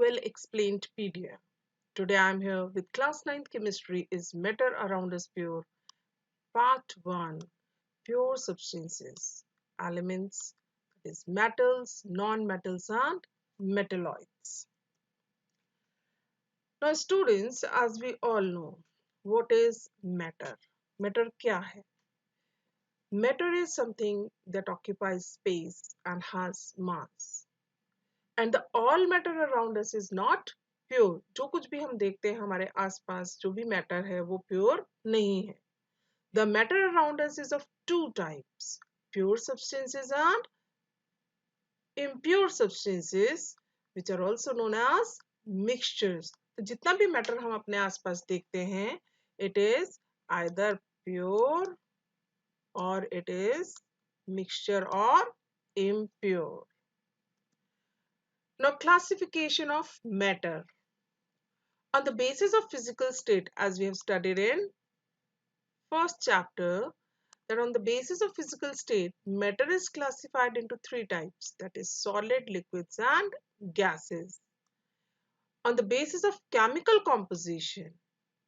Well Explained PDF. Today I am here with class 9th chemistry is matter around us pure. Part 1, pure substances, elements, that is metals, non-metals and metalloids. Now students, as we all know, what is matter? Matter क्या है? Matter is something that occupies space and has mass. And the all matter around us is not pure. जो कुछ भी हम देखते हैं हमारे आसपास जो भी मैटर है वो प्योर नहीं है. The matter around us is of two types, pure substances and impure substances, which are also known as mixtures. तो जितना भी मैटर हम अपने आसपास देखते हैं, it is either pure or it is mixture or impure. Now classification of matter. On the basis of physical state, as we have studied in first chapter, that on the basis of physical state, matter is classified into three types, that is solid, liquids and gases. On the basis of chemical composition,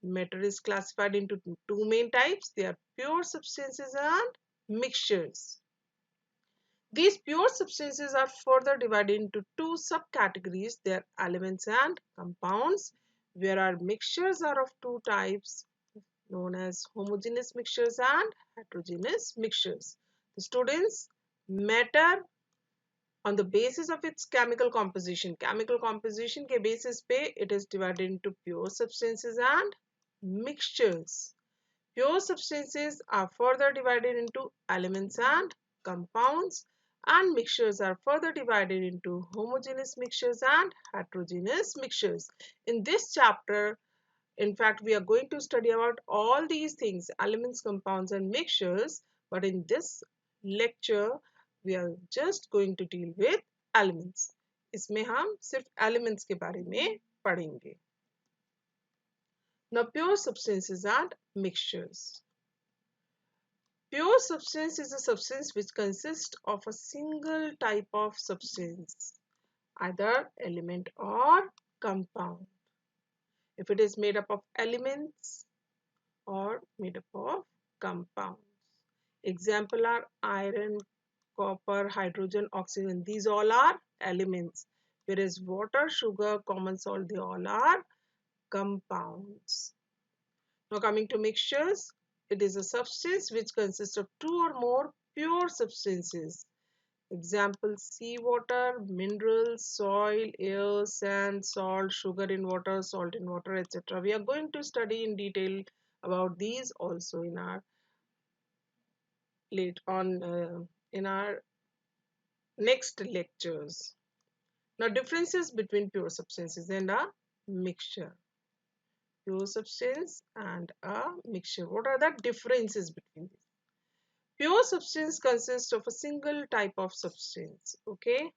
matter is classified into two main types, they are pure substances and mixtures. These pure substances are further divided into two subcategories, they are elements and compounds, where our mixtures are of two types, known as homogeneous mixtures and heterogeneous mixtures. The students, matter on the basis of its chemical composition के basis पे it is divided into pure substances and mixtures. Pure substances are further divided into elements and compounds, and mixtures are further divided into homogeneous mixtures and heterogeneous mixtures. In this chapter, in fact, we are going to study about all these things, elements, compounds and mixtures, but in this lecture, we are just going to deal with elements. इसमें हम सिर्फ elements के बारे में पढ़ेंगे. Now, pure substances and mixtures. Pure substance is a substance which consists of a single type of substance, either element or compound. If it is made up of elements or made up of compounds. Example are iron, copper, hydrogen, oxygen. These all are elements. Whereas water, sugar, common salt, they all are compounds. Now coming to mixtures, it is a substance which consists of two or more pure substances. Example, seawater, minerals, soil, air, sand, salt, sugar in water, salt in water, etc. We are going to study in detail about these also in our in our next lectures. Now, differences between pure substances and a mixture. Pure substance and a mixture. What are the differences between these? Pure substance consists of a single type of substance. Okay,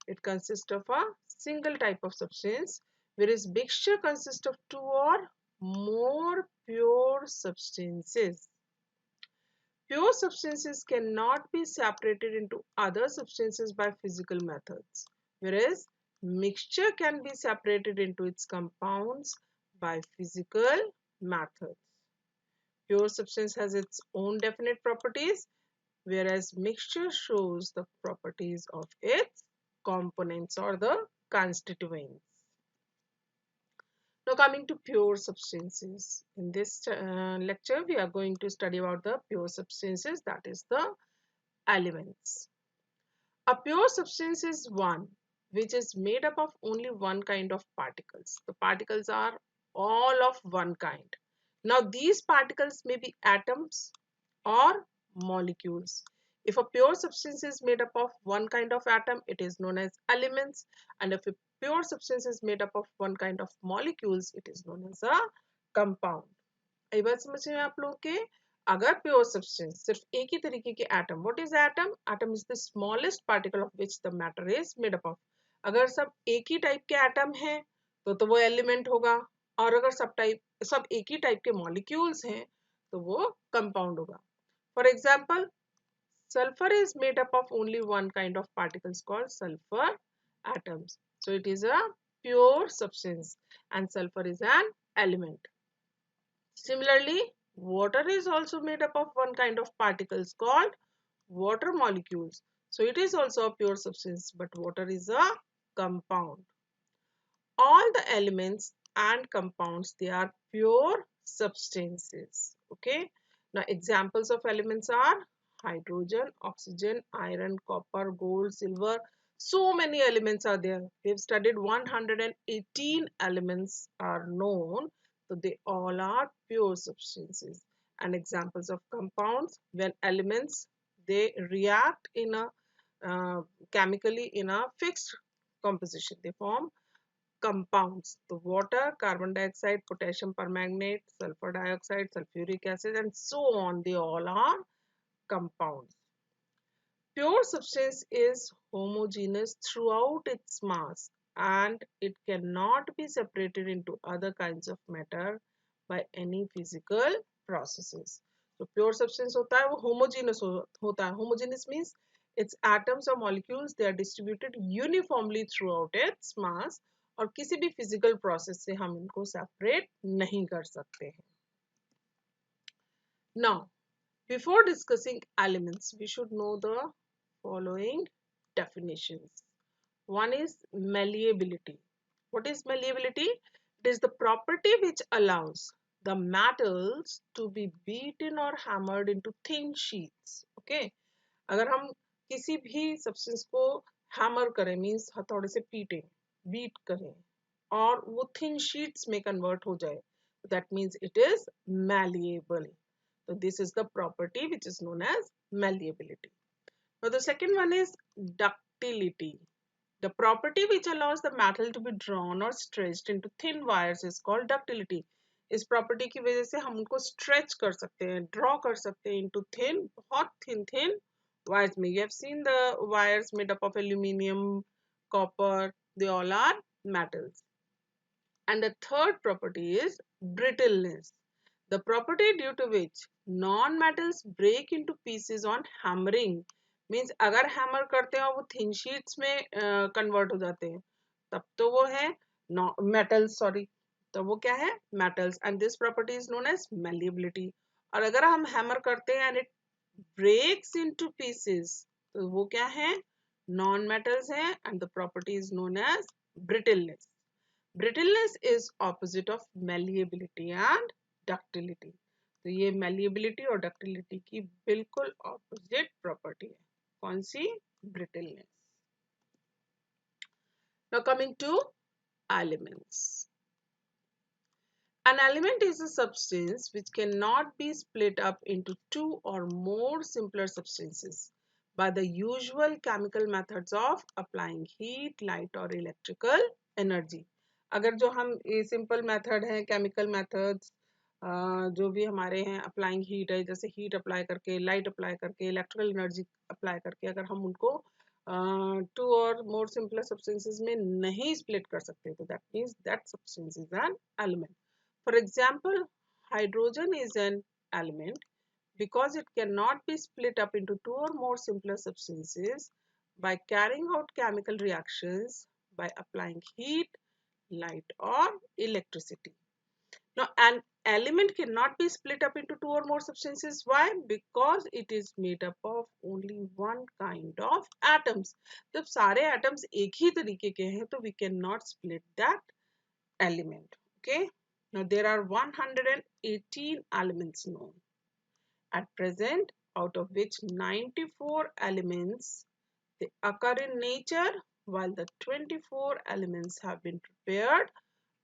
it consists of a single type of substance, whereas mixture consists of two or more pure substances. Pure substances cannot be separated into other substances by physical methods, whereas mixture can be separated into its compounds by physical methods. Pure substance has its own definite properties, whereas mixture shows the properties of its components or the constituents. Now coming to pure substances. In this lecture, we are going to study about the pure substances, that is the elements. A pure substance is one which is made up of only one kind of particles. The particles are all of one kind. Now these particles may be atoms or molecules. If a pure substance is made up of one kind of atom, it is known as elements, and if a pure substance is made up of one kind of molecules, it is known as a compound. ये बात समझ में आप लोग के अगर pure substance सिर्फ एक ही तरीके के atom, what is atom? Atom is the smallest particle of which the matter is made up of. अगर सब एक ही टाइप के एटम हैं तो वो एलिमेंट होगा, और अगर सब एक ही टाइप के मॉलिक्यूल्स हैं तो वो कंपाउंड होगा. For example, sulfur is made up of only one kind of particles called sulfur atoms, so it is a pure substance and sulfur is an element. Similarly, water is also made up of one kind of particles called water molecules. So it is also a pure substance, but water is a compound. All the elements and compounds, they are pure substances. Okay. Now examples of elements are hydrogen, oxygen, iron, copper, gold, silver. So many elements are there. We have studied 118 elements are known. So they all are pure substances. And examples of compounds, when elements, they react in a chemically in a fixed composition, they form compounds. The water, carbon dioxide, potassium permanganate, sulfur dioxide, sulfuric acid, and so on, they all are compounds. Pure substance is homogeneous throughout its mass and it cannot be separated into other kinds of matter by any physical processes. So pure substance होता है वो homogeneous होता है. Homogeneous means its atoms or molecules, they are distributed uniformly throughout its mass और किसी भी physical process से हम इनको separate नहीं कर सकते हैं. Now, before discussing elements, we should know the following definitions. One is malleability. What is malleability? It is the property which allows the metals to be beaten or hammered into thin sheets. Okay. अगर हम किसी भी substance को hammer करें means हथौड़े से पीटें, beat करें और वो thin sheets में convert हो जाए, that means it is malleable. So this is the property which is known as malleability. Now the second one is ductility. The property which allows the metal to be drawn or stretched into thin wires is called ductility. इस property की वजह से हम उनको stretch कर सकते हैं, draw कर सकते हैं into thin, बहुत thin wires में. You have seen the wires made up of aluminium, copper, they all are metals. And the third property is brittleness. The property due to which non-metals break into pieces on hammering means अगर hammer करते हैं और वो thin sheets में convert हो जाते हैं तब तो वो है metals, sorry, तो वो क्या है metals, and this property is known as malleability. और अगर हम hammer करते हैं and it breaks into pieces तो वो क्या है non-metals है and the property is known as brittleness. Brittleness is opposite of malleability and ductility. तो ये malleability और ductility की बिल्कुल opposite property है. कौन सी? Brittleness. Now coming to elements. An element is a substance which cannot be split up into two or more simpler substances by the usual chemical methods of applying heat, light or electrical energy. अगर जो हम ये simple method है chemical methods जो भी हमारे हैं applying heat है जैसे हीट अप्लाई करके लाइट अप्लाई करके इलेक्ट्रिकल एनर्जी अप्लाई करके अगर हम उनको टू और मोर सिंपलर सब्सटेंसेस में नहीं स्प्लिट कर सकते तो that means that substance is an element. For example, hydrogen is an element because it cannot be split up into two or more simpler substances by carrying out chemical reactions by applying heat, light or electricity. Now, an element cannot be split up into two or more substances. Why? Because it is made up of only one kind of atoms. जब सारे atoms एक ही तरीके के हैं तो we cannot split that element. Okay. Now there are 118 elements known at present, out of which 94 elements they occur in nature, while the 24 elements have been prepared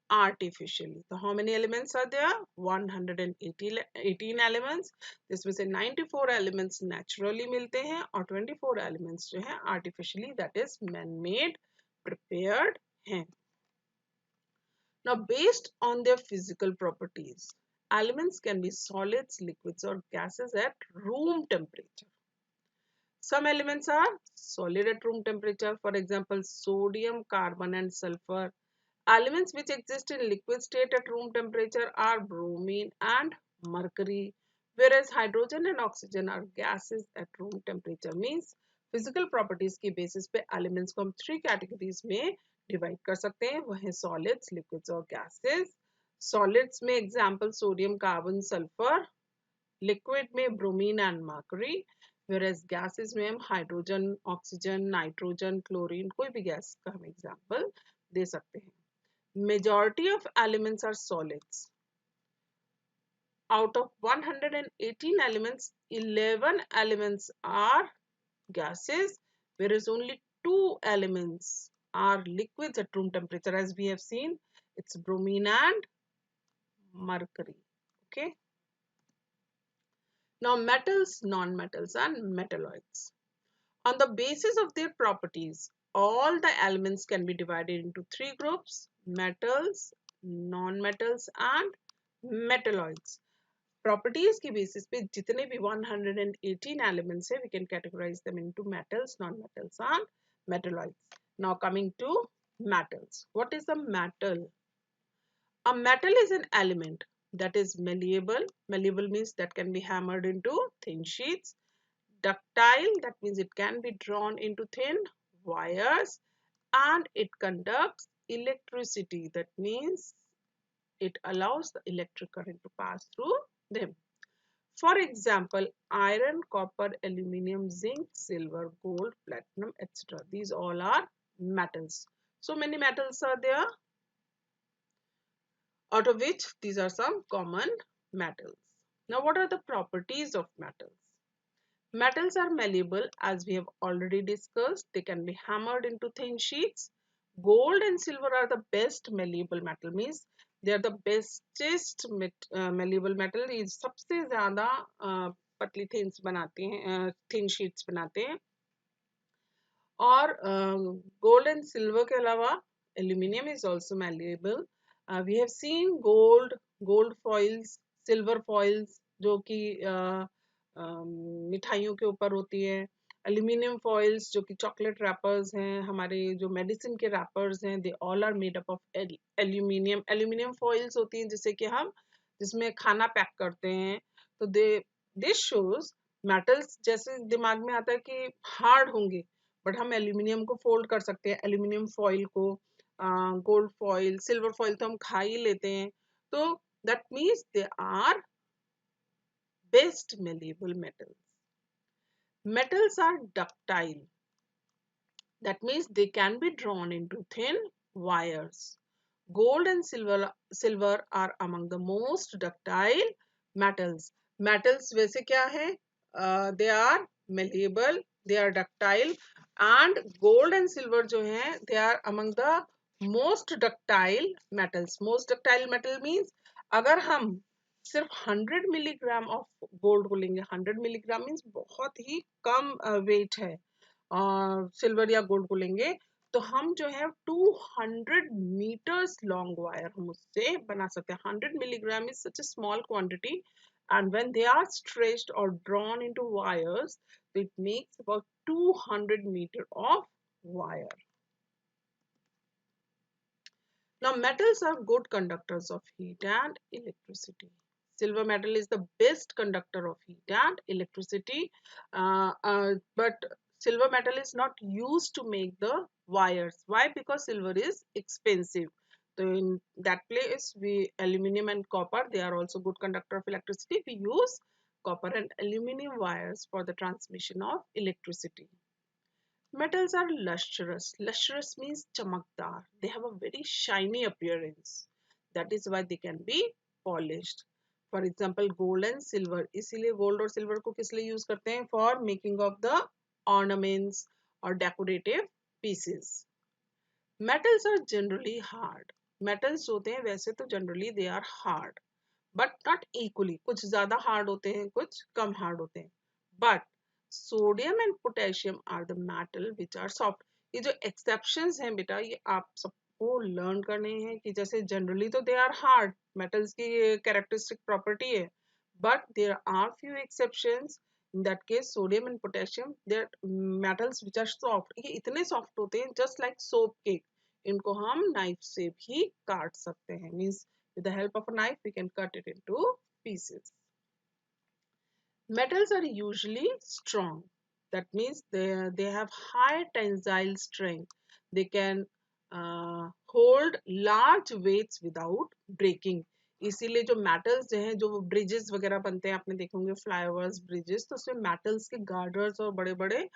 artificially. So how many elements are there? 118 elements. जिसमें से 94 elements naturally मिलते हैं और 24 elements जो हैं artificially, that is man-made, prepared हैं. Now, based on their physical properties, elements can be solids, liquids, or gases at room temperature. Some elements are solid at room temperature, for example, sodium, carbon, and sulfur. Elements which exist in liquid state at room temperature are bromine and mercury, whereas hydrogen and oxygen are gases at room temperature. Means physical properties की basis पे elements को हम three categories में divide कर सकते हैं, वो है सॉलिड्स, लिक्विड्स और गैसेस। सॉलिड्स में example sodium, carbon, sulphur. Liquid में bromine and mercury. whereas gases में हम हाइड्रोजन, ऑक्सीजन, नाइट्रोजन, क्लोरीन, कोई भी गैस का हम एग्जांपल दे सकते हैं। Majority of elements are solids. out of 118 elements, 11 elements are gases, whereas only 2 elements are liquids at room temperature. As we have seen, it's bromine and mercury. Okay. Now metals, non-metals and metalloids. On the basis of their properties, all the elements can be divided into three groups: metals, non-metals and metalloids. Properties की basis पे जितने भी 118 elements है, we can categorize them into metals, non-metals and metalloids. Now coming to metals. What is a metal? A metal is an element that is malleable. Malleable means that can be hammered into thin sheets. Ductile, that means it can be drawn into thin wires, and it conducts electricity. That means it allows the electric current to pass through them. For example, iron, copper, aluminium, zinc, silver, gold, platinum, etc. These all are metals. So many metals are there, out of which these are some common metals. Now, what are the properties of metals? Metals are malleable, as we have already discussed. They can be hammered into thin sheets. Gold and silver are the best malleable metal, means they are the bestest malleable metal. ये सबसे ज़्यादा पतली thins बनाते हैं, thin sheets बनाते हैं. और gold and silver के अलावा aluminium is also malleable. We have seen gold foils, silver foils जो कि मिठाइयों के ऊपर होती है. एल्यूमिनियम फॉइल्स जो कि चॉकलेट रैपर्स हैं, हमारे जो मेडिसिन के रैपर्स हैं, they all are made up of aluminium. Aluminium foils होती हैं जिससे कि हम जिसमें खाना पैक करते हैं. तो दिस शोज मेटल्स, जैसे दिमाग में आता है कि हार्ड होंगे, बट हम एल्यूमिनियम को फोल्ड कर सकते हैं, एल्यूमिनियम फॉइल को. गोल्ड फॉइल, सिल्वर फॉइल तो हम खा ही लेते हैं. तो that means they are best malleable metals. Metals are ductile. That means they can be drawn into thin wires. Gold and silver are among the most ductile metals. Metals वैसे क्या है? They are malleable, they are ductile, and gold and silver जो हैं, they are among the most ductile metals. Most ductile metal means अगर हम सिर्फ 100 milligram of gold को लेंगे, 100 मिलीग्राम मीन्स बहुत ही कम वेट है, सिल्वर या गोल्ड को लेंगे, तो हम जो है 200 मीटर्स लॉन्ग वायर हम उससे बना सकते हैं. 100 milligram is such a small quantity, and when they are stretched or drawn into wires, it makes about 200 meter of wire. Now, metals are good conductors of heat and electricity. Silver metal is the best conductor of heat and electricity, but silver metal is not used to make the wires. Why? Because silver is expensive. So in that place, we aluminum and copper, they are also good conductor of electricity. We use copper and aluminum wires for the transmission of electricity. Metals are lustrous. Lustrous means chamakdar. They have a very shiny appearance. That is why they can be polished. For example, gold and silver. इसीलिए gold और silver को किस लिए use करते हैं? For making of the ornaments or decorative pieces. Metals are generally hard. Metals होते हैं वैसे तो generally they are hard, but not equally. कुछ ज़्यादा hard होते हैं, कुछ कम hard होते हैं. But sodium and potassium are the metal which are soft. ये जो एक्सेप्शंस हैं बेटा, ये आप सबको लर्न करने हैं कि जैसे जनरली तो दे आर हार्ड, मेटल्स की कैरेक्टरिस्टिक प्रॉपर्टी है, but there are few exceptions. In that case sodium and potassium, there metals which are soft. ये इतने सॉफ्ट होते हैं जस्ट लाइक सोप केक. इनको हम नाइफ से भी काट सकते हैं. Means with the help of a knife we can cut it into pieces. Metals are usually strong. That means they have high tensile strength. They can hold large weights without breaking. इसीलिए जो metals जो हैं, जो bridges वगैरह बनते हैं, आपने देखे होंगे फ्लाईओवर्स, ब्रिजेस, तो उसमें मेटल्स के गार्डर्स और बड़े बड़े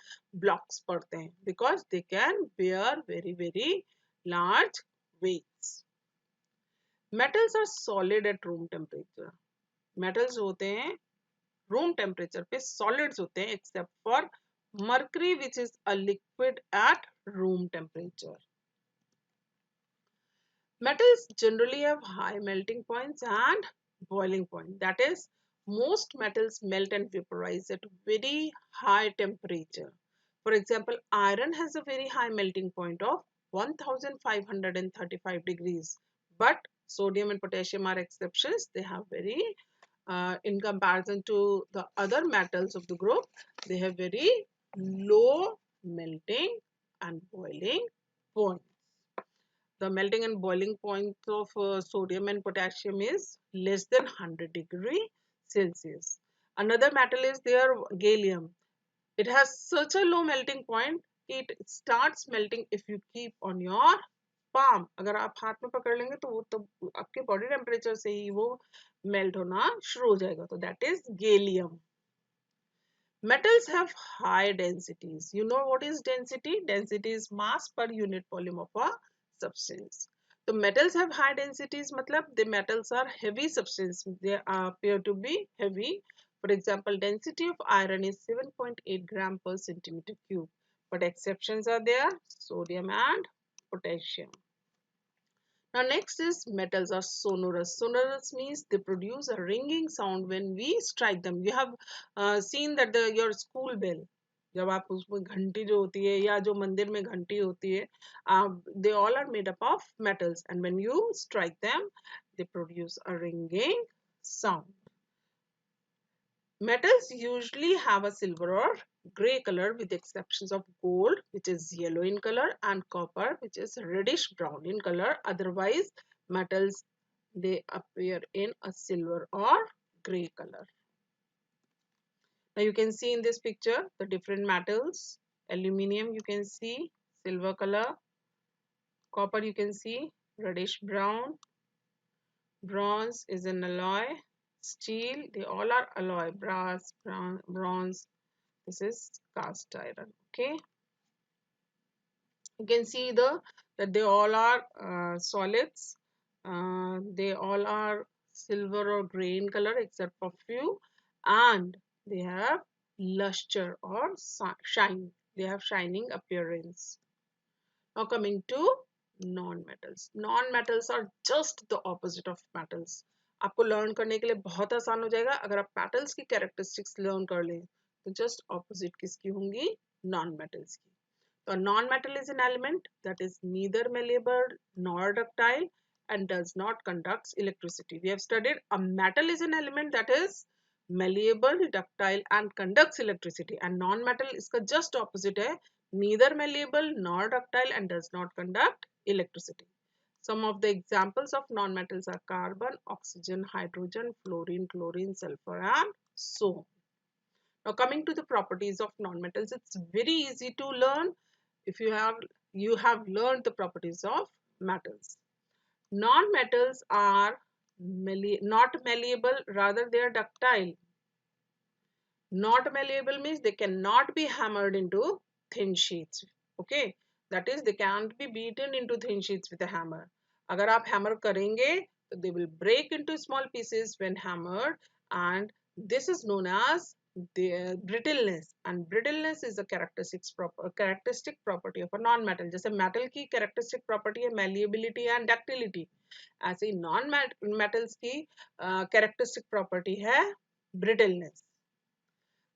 ब्लॉक्स पड़ते हैं, because they can bear very very large weights. Metals are solid at room temperature. Metals होते हैं रूम टेम्परेचर पे सॉलिड्स होते हैं, except for mercury which is a liquid at room temperature. Metals generally have high melting points and boiling point. That is, most metals melt and vaporize at very high temperature. For example, iron has a very high melting point of 1535 degrees. But sodium and potassium are exceptions. They have very, in comparison to the other metals of the group, they have very low melting and boiling point. The melting and boiling point of sodium and potassium is less than 100 degrees Celsius. Another metal is there, gallium. It has such a low melting point, it starts melting if you keep on your palm. अगर आप हाथ में पकड़ लेंगे तो वो तो आपके बॉडी टेम्परेचर से ही वो मेल्ट होना शुरू हो जाएगा, तो that is gallium. Metals have high densities. You know what is density? Density is mass per unit volume of a substance. So metals have high densities, matlab the metals are heavy substance. They appear to be heavy. For example, density of iron is 7.8 gram per centimeter cube. But exceptions are there, sodium and potassium. Now next is metals are sonorous. Sonorous means they produce a ringing sound when we strike them. You have seen that your school bell, जब आप उसमें घंटी जो होती है या जो मंदिर में घंटी होती है, they all are made up of metals, and when you strike them, they produce a ringing sound. Metals usually have a silver or gray color with the exceptions of gold, which is yellow in color, and copper, which is reddish brown in color. Otherwise, metals, they appear in a silver or gray color. Now you can see in this picture the different metals. Aluminium you can see silver color, copper you can see reddish brown, bronze is an alloy, steel, they all are alloy, brass, bronze, this is cast iron. Okay, you can see that they all are solids. They all are silver or gray in color except for few, and they have luster or shine. They have shining appearance. Now coming to non-metals. Non-metals are just the opposite of metals. आपको learn करने के लिए बहुत आसान हो जाएगा अगर आप metals की characteristics लर्न कर लें, तो just opposite किसकी होंगी? Non-metals की. So a non-metal is an element that is neither malleable nor ductile and does not conduct electricity. We have studied a metal is an element that is malleable, ductile and conducts electricity, and non-metal इसका just opposite है, neither malleable nor ductile and does not conduct electricity. Some of the examples of non-metals are carbon, oxygen, hydrogen, fluorine, chlorine, sulfur and so on. Now coming to the properties of non-metals, it's very easy to learn if you have learned the properties of metals. Non-metals are not malleable, rather they are ductile. Not malleable means they cannot be hammered into thin sheets. Okay, that is they can't be beaten into thin sheets with a hammer. अगर आप hammer करेंगे तो they will break into small pieces when hammered, and this is known as the brittleness, and brittleness is a characteristic property of a non-metal. जैसे metal की characteristic property है malleability and ductility, ऐसे ही non-metals की characteristic property है brittleness.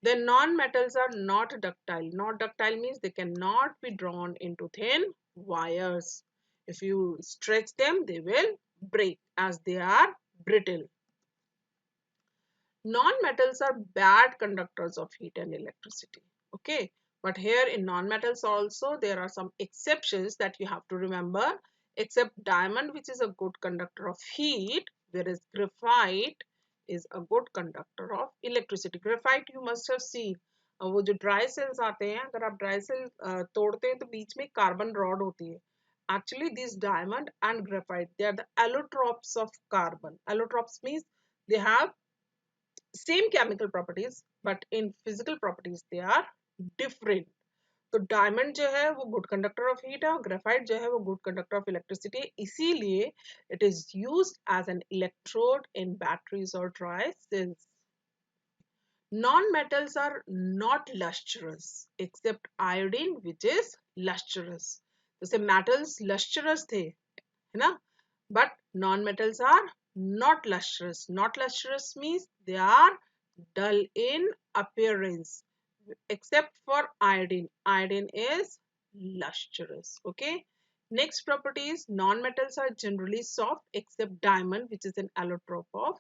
Then non-metals are not ductile. Not ductile means they cannot be drawn into thin wires. If you stretch them, they will break as they are brittle. Non-metals are bad conductors of heat and electricity. Okay, but here in non-metals also there are some exceptions that you have to remember. Except diamond, which is a good conductor of heat, whereas graphite is a good conductor of electricity. Graphite you must have seen. वो जो dry sales आते हैं, अगर आप dry cell तोड़ते हैं तो बीच में कार्बन रॉड होती है, Actually, these diamond and graphite, they are the allotropes of carbon. Allotropes means they have same chemical properties, but in physical properties they are different. तो डायमंड जो है वो गुड कंडक्टर ऑफ हीट है और graphite जो है वो good conductor of electricity है, इसीलिए it is used as an electrode in batteries और dry cells. Non-metals are not lustrous except iodine which is lustrous. जैसे metals lustrous थे, है ना? But non-metals are not lustrous. Not lustrous means they are dull in appearance except for iodine. Iodine is lustrous. Okay. Next property is non-metals are generally soft except diamond which is an allotrope of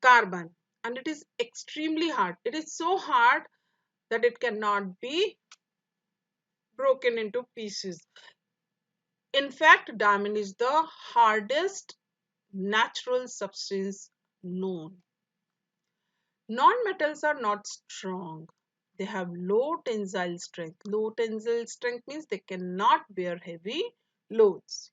carbon, and it is extremely hard. It is so hard that it cannot be broken into pieces. In fact, diamond is the hardest natural substance known. Non-metals are not strong. They have low tensile strength. Low tensile strength means they cannot bear heavy loads.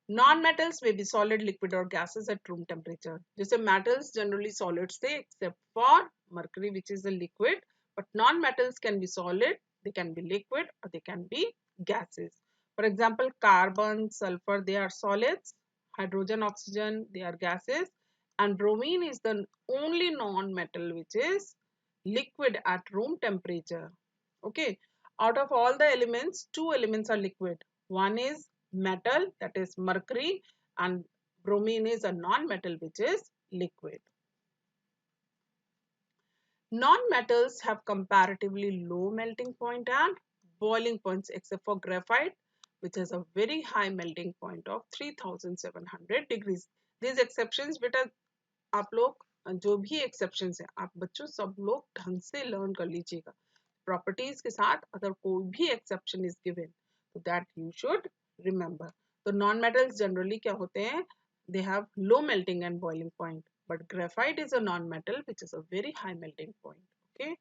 Non-metals may be solid, liquid or gases at room temperature. जैसे metals generally solids थे except for mercury which is a liquid, but non-metals can be solid, they can be liquid or they can be gases. For example, carbon, sulfur, they are solids, hydrogen, oxygen, they are gases, and bromine is the only non-metal which is liquid at room temperature. Okay, out of all the elements, two elements are liquid. One is metal, that is mercury, and bromine is a non-metal which is liquid. Non-metals have comparatively low melting point and boiling points except for graphite which has a very high melting point of 3700 degrees. These exceptions बेटा आप लोग जो भी exceptions हैं आप बच्चों सब लोग ढंग से learn कर लीजिएगा. Properties के साथ अगर कोई भी exception is given so that you should remember. तो non-metals generally क्या होते हैं? They have low melting and boiling point, but graphite is a non-metal which is a very high melting point. Okay.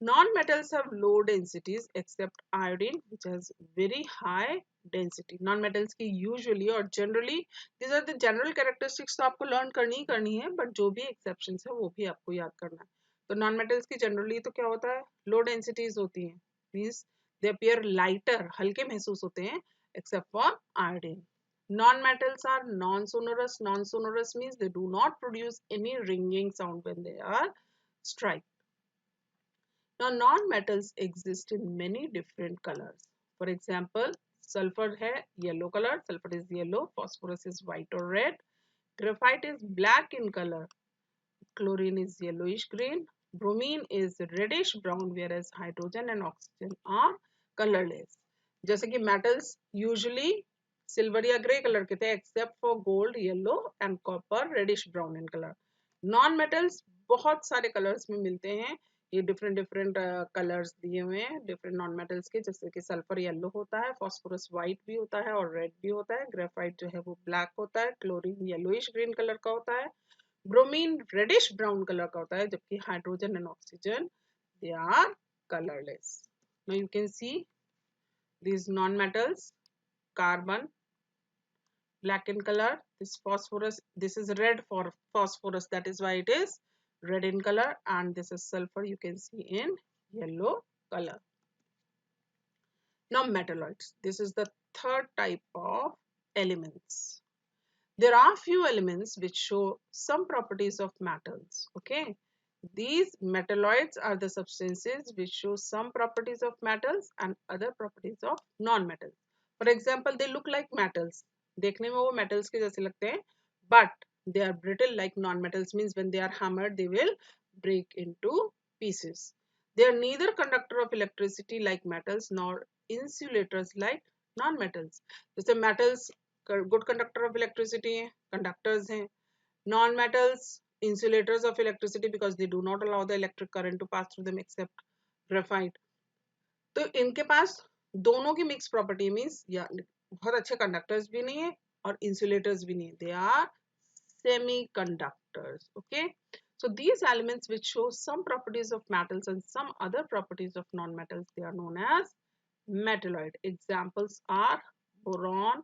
Non-metals have low densities except iodine which has very high density. Non-metals की usually और generally these are the general characteristics तो आपको learn करनी है, but जो भी exceptions है वो भी आपको याद करना है. तो non-metals की generally तो क्या होता है? Low densities होती हैं, means they appear lighter, हल्के महसूस होते हैं except for iodine. Non-metals are non-sonorous. Non-sonorous means they do not produce any ringing sound when they are strike. Now, non-metals exist in many different colors. For example, sulfur है yellow color, sulfur is yellow, phosphorus is white or red, graphite is black in color, chlorine is yellowish green, bromine is reddish brown, whereas hydrogen and oxygen are colorless. जैसे कि metals usually silver या grey color के थे except for gold, yellow and copper reddish brown in color. Non-metals बहुत सारे colors में मिलते हैं. ये डिफरेंट कलर्स दिए हुए हैं डिफरेंट नॉन मेटल्स के, जैसे कि सल्फर येलो होता है, फॉस्फोरस वाइट भी होता है और रेड भी होता है, ग्रेफाइट जो है वो ब्लैक होता है, क्लोरीन येलोइश ग्रीन कलर का होता है, ब्रोमीन रेडिश ब्राउन कलर का होता है, जबकि hydrogen and oxygen they are colourless. Now you can see these non metals. Carbon black in color, this phosphorus, this is red for phosphorus, that is why it is red in color, and this is sulfur, you can see in yellow color. Now metalloids, this is the third type of elements. There are few elements which show some properties of metals. Okay, these metalloids are the substances which show some properties of metals and other properties of non-metals. For example, they look like metals, देखने में वो metals के जैसे लगते हैं, but they are brittle like non-metals, means when they are hammered they will break into pieces. They are neither conductor of electricity like metals nor insulators like non-metals. जैसे metals good conductor of electricity हैं, conductors हैं. Non-metals insulators of electricity because they do not allow the electric current to pass through them except graphite. तो इनके पास दोनों की mix property means या बहुत अच्छे कंडक्टर्स भी नहीं है और इंसुलेटर्स भी नहीं है, they are semiconductors. Okay, so these elements which show some properties of metals and some other properties of non-metals, they are known as metalloid. Examples are boron,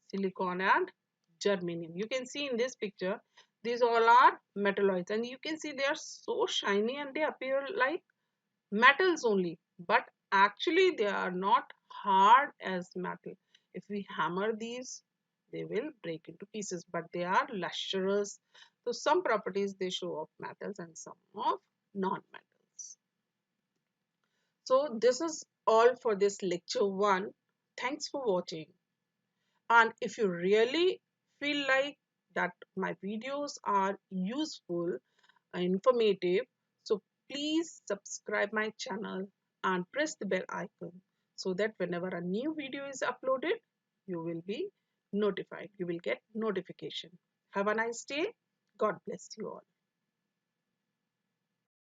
silicon and germanium. You can see in this picture, these all are metalloids, and you can see they are so shiny and they appear like metals only, but actually they are not hard as metal. If we hammer these, they will break into pieces, but they are lustrous. So some properties they show of metals and some of non-metals. So this is all for this lecture 1. Thanks for watching. And if you really feel like that my videos are useful and informative, so please subscribe my channel and press the bell icon so that whenever a new video is uploaded, you will be notified. You will get notification. Have a nice day. God bless you all.